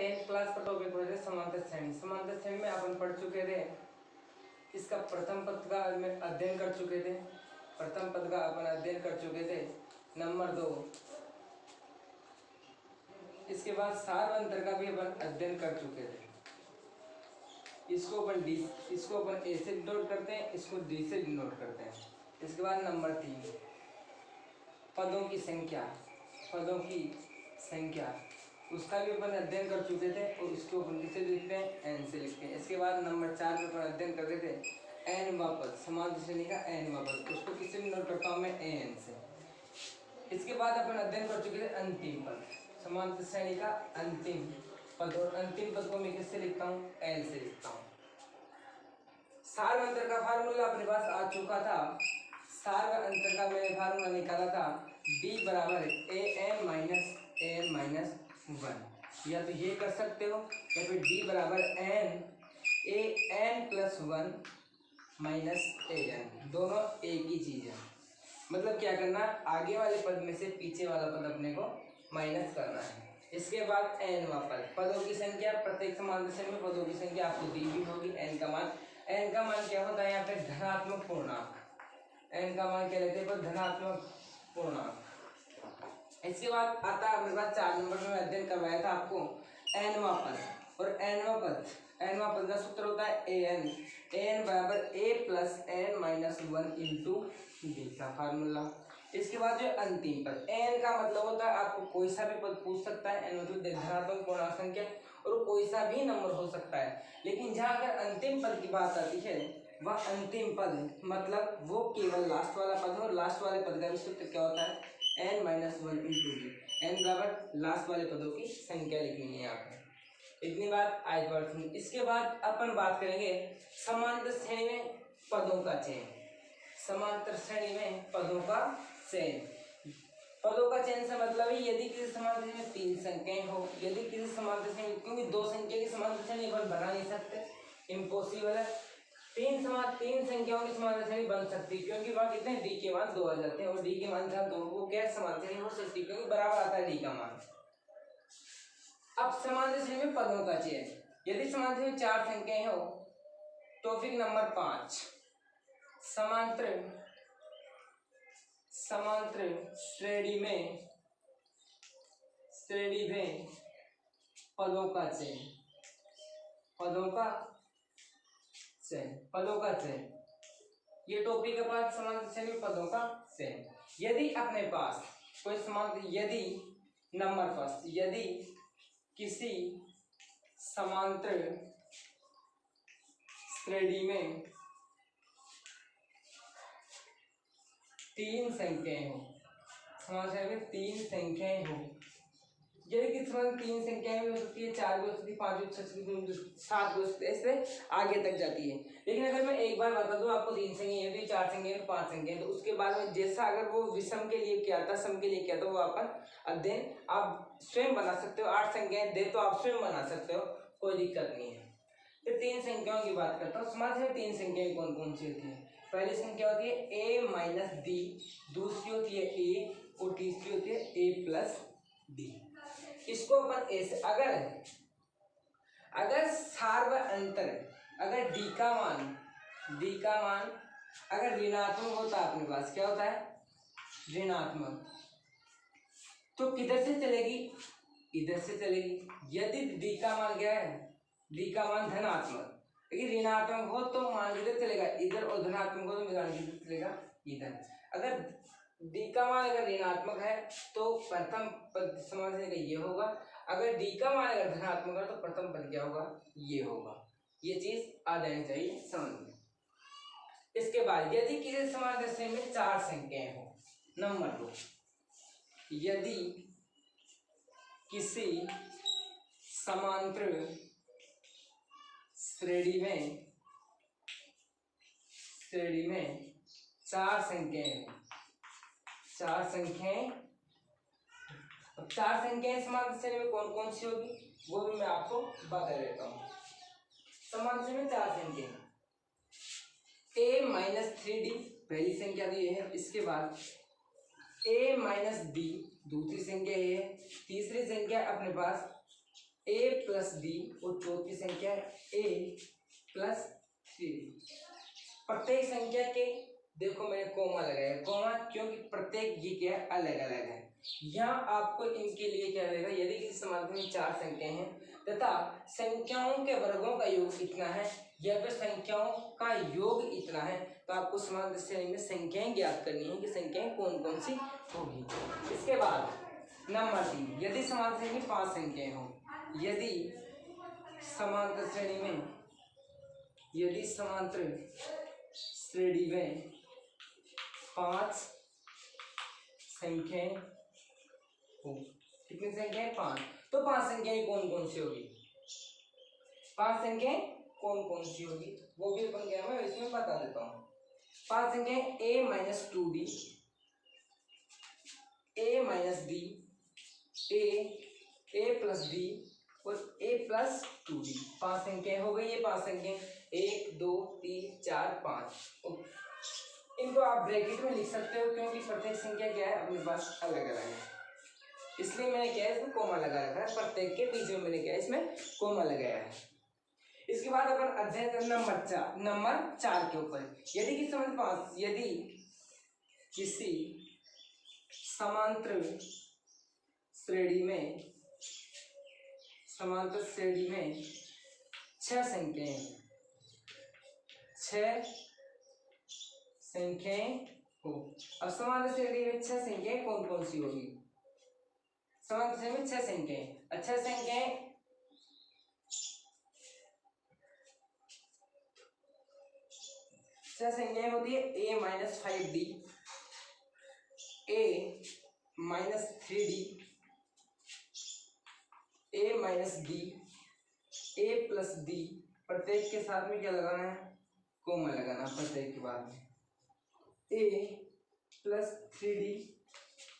10th class का topic हो रहा समांतर श्रेणी। समांतर श्रेणी में अपन पढ़ चुके थे, इसका प्रथम पद का अध्ययन कर चुके थे। प्रथम पद का अपन अध्ययन कर चुके थे। नंबर 2, इसके बाद सार अंतर का भी अपन अध्ययन कर चुके थे। इसको अपन ए से डिनोट करते हैं, इसको डी से डिनोट करते हैं। इसके बाद नंबर 3, पदों की संख्या उसका भी अपन अध्ययन कर चुके थे और इसको अपन किसे लिखते हैं, एन से लिखते हैं। इसके बाद नंबर 4 में अपन अध्ययन करते थे एन वापद, समांतर श्रेणी का एन वापद, उसको किससे डिनोट करता हूँ मैं, ए एन से। इसके बाद अपन अध्ययन कर चुके थे अंतिम पद, समांतर श्रेणी का अंतिम पद, और अंतिम पद को मैं किससे लिखता हूँ, एन से लिखता हूँ। सार अंतर का फार्मूला अपने पास आ चुका था। सार अंतर का मैंने फार्मूला निकाला था, d बराबर ए एन माइनस 1, या तो ये कर सकते हो या फिर d बराबर A N plus 1 minus A N, दोनों एक ही चीज है। मतलब क्या करना, आगे वाले पद में से पीछे वाला पद अपने को माइनस करना है। इसके बाद एन वापस पदों की संख्या, प्रत्येक समांतर श्रेणी में पदों की संख्या आपको दी भी होगी। एन का मान क्या होता है यहाँ पे, धनात्मक पूर्णांक। एन का मान क्या लेते हैं, धनात्मक पूर्णांक। इसके बाद आता है अपने पास 4 नंबर में अध्ययन करवाया था आपको एनवा पद, और एनवा पद का सूत्र होता है एन बराबर a plus n minus 1 into d का फार्मूला। इसके बाद जो अंतिम पद, एन का मतलब होता है आपको कोई सा भी पद पूछ सकता है, एन मतलब धनात्मक पूर्णांक संख्या, और कोई सा भी नंबर हो सकता है। लेकिन जहाँ अगर अंतिम पद की बात आती है, वह अंतिम पद मतलब वो केवल लास्ट वाला पद है, और लास्ट वाले पद का भी सूत्र क्या होता है, n minus 1 into d. N बराबर लास्ट वाले पदों की संख्या लिखनी है यहाँ पर। इतनी बात आज बात सुनी। इसके बाद अपन बात करेंगे समांतर श्रेणी में पदों का चयन। समांतर श्रेणी में पदों का चयन, पदों का चयन से मतलब है यदि किसी समांतर श्रेणी में 3 संख्याएं हो, यदि किसी समांतर श्रेणी, क्योंकि 2 संख्या की समांतर श्रेणी अपन बना नहीं सकते, इम्पॉसिबल है। 3 संख्याओं की समांतर श्रेणी बन सकती है, क्योंकि वहाँ कितने डी के मान 2 आ जाते हैं, और डी के मान जहाँ 2 वो क्या समांतर श्रेणी हो सकती है, क्योंकि बराबर आता है डी का मान। अब समांतर श्रेणी में पदों का चयन, यदि समांतर श्रेणी में 4 संख्याएं हो तो फिर नंबर 5 समांतर श्रेणी में पदों का चयन, ये टॉपिक के बाद समांतर श्रेणी में पदों का चयन। यदि अपने पास कोई समांतर, यदि किसी समांतर श्रेणी में 3 संख्याएं हो, समांतर श्रेणी में 3 संख्याएं हो, यदि किसी समांतर 3 संख्याएं भी हो सकती है, 4 भी हो सकती है, 5 भी हो सकती है, 7 भी हो सकती है, ऐसे आगे तक जाती है। लेकिन अगर मैं एक बार बता दूं आपको 3 संख्याएं यदि 4 संख्याएं 5 संख्याएं, तो उसके बाद में जैसा अगर वो विषम के लिए क्या था, सम के लिए क्या था, वो अपन अध्ययन आप स्वयं बना सकते हो। 8 संख्याएं दे तो आप स्वयं बना सकते हो, कोई दिक्कत नहीं है। तो 3 संख्याओं की बात करता हूँ। समांतर में 3 संख्याएं कौन कौन सी होती है, पहली संख्या होती है ए माइनस डी, दूसरी होती है ए, और तीसरी होती है ए प्लस डी। इसको अपन ऐसे, अगर सार व अंतर, अगर डी का मान अगर ऋणात्मक होता है, अपने पास क्या होता है, ऋणात्मक, तो किधर से चलेगी, इधर से चलेगी। यदि डी का मान क्या है, डी का मान धनात्मक, लेकिन ऋणात्मक हो तो मान किधर चलेगा, इधर, और धनात्मक हो तो मान किधर चलेगा, इधर। अगर डी का मान अगर ऋणात्मक है तो प्रथम पद समांतर श्रेणी का ये होगा, अगर डी का मान अगर धनात्मक है तो प्रथम पद क्या होगा, ये होगा। ये चीज आ जानी चाहिए समझ में। इसके बाद यदि किसी समांतर श्रेणी में 4 संख्याएं हो, नंबर 2, यदि किसी समांतर श्रेणी में 4 संख्याएं हो, 4 संख्याएं समांतर श्रेणी में कौन कौन सी होगी वो भी मैं आपको बता देता हूँ। समांतर श्रेणी में 4 संख्याएं, a माइनस 3d पहली संख्या दी है, इसके बाद a माइनस d दूसरी संख्या है, तीसरी संख्या अपने पास ए प्लस डी और चौथी संख्या ए प्लस 3d। प्रत्येक संख्या के देखो मैंने कोमा लगाया, कोमा क्योंकि प्रत्येक ये क्या है अलग अलग है। यहाँ आपको इनके लिए क्या रहेगा, यदि किसी समाधान में 4 संख्याएं हैं तथा संख्याओं के वर्गों का योग इतना है या फिर संख्याओं का योग इतना है, तो आपको समाधान श्रेणी में संख्याएं ज्ञात करनी है कि संख्याएं कौन कौन सी होगी। इसके बाद नंबर 3, यदि समाधान श्रेणी में 5 संख्याएं हों, यदि समांतर श्रेणी में में 5 संख्याएं हो, कितनी संख्याएं 5, तो 5 संख्याएं कौन कौन सी होगी, 5 संख्याएं कौन कौन सी होगी वो भी अपन क्या मैं इसमें बता देता हूँ। 5 संख्याएं a minus 2d, a minus d, a plus d और a प्लस 2d। 5 संख्याएं हो गई, ये 5 संख्याएं 1 2 3 4 5। इनको आप ब्रैकेट में लिख सकते हो क्योंकि प्रत्येक संख्या क्या है अपने पास अलग अलग है, इसलिए मैंने क्या है इसमें कोमा लगा रखा है। प्रत्येक के बीच में मैंने क्या है इसमें कोमा लगाया है। इसके बाद अपन अध्ययन करना नंबर 4 के ऊपर। यदि किसी समांतर श्रेणी में 6 संख्याएं हो। अब समांतर श्रेणी में 6 संख्याएं कौन कौन सी होगी, समांतर श्रेणी में 6 संख्याएं, 6 संख्याएं होती है a minus 5d, a minus 3d, a minus d, a plus d। प्रत्येक के साथ में क्या लगाना है, कोमा लगाना प्रत्येक के बाद में, a प्लस 3d,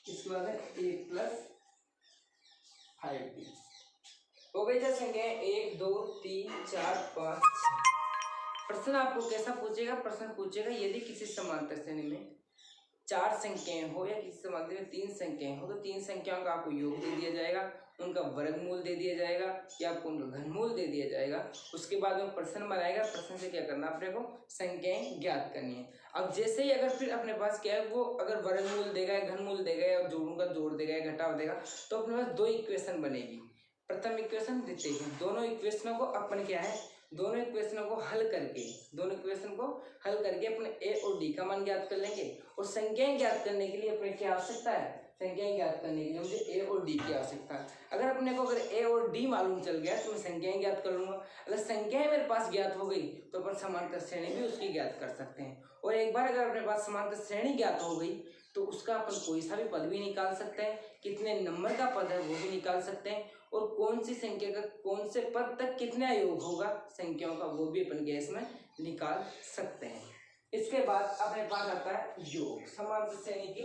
इसके बाद है a प्लस 5d। हो गई क्या संख्याएं 1 2 3 4 5 6। प्रश्न आपको कैसा पूछेगा, प्रश्न पूछेगा यदि किसी समांतर श्रेणी में 4 संख्याएं हो या किसी समांतर में 3 संख्याएं हो, तो 3 संख्याओं का आपको योग दे दिया जाएगा, उनका वर्गमूल दे दिया जाएगा या आपको उनका घनमूल दे दिया जाएगा। उसके बाद में प्रश्न बनाएगा, प्रश्न से क्या करना अपने को संख्याएं ज्ञात करनी है। अब जैसे ही अगर फिर अपने पास क्या है वो अगर वर्गमूल देगा या घनमूल देगा या जोड़ों का जोड़ देगा या घटाव देगा, तो अपने पास 2 इक्वेशन बनेगी, प्रथम इक्वेशन द्वितीय इक्वेशन। दोनों इक्वेशनों को अपन क्या है दोनों इक्वेशनों को हल करके अपने a और d का मान ज्ञात कर लेंगे। और संख्याएं ज्ञात करने के लिए अपने क्या आवश्यकता है, संख्याएं ज्ञात करने के लिए मुझे a और d की आवश्यकता है। अगर अपने को अगर a और d मालूम चल गया तो मैं संख्याएं ज्ञात कर लूंगा। अगर संख्याएं मेरे पास ज्ञात हो गई तो अपन समांतर श्रेणी भी उसकी ज्ञात कर सकते हैं। और एक बार अगर अपने पास समांतर श्रेणी ज्ञात हो गई तो उसका अपन कोई सा भी पद भी निकाल सकते हैं, कितने नंबर का पद है वो भी निकाल सकते हैं, और कौन सी संख्या का कौन से पद तक कितना योग होगा संख्याओं का वो भी अपन गैस में निकाल सकते हैं। इसके बाद अपने पास आता है योग, समांतर श्रेणी की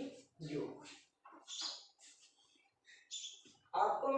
योग। आपको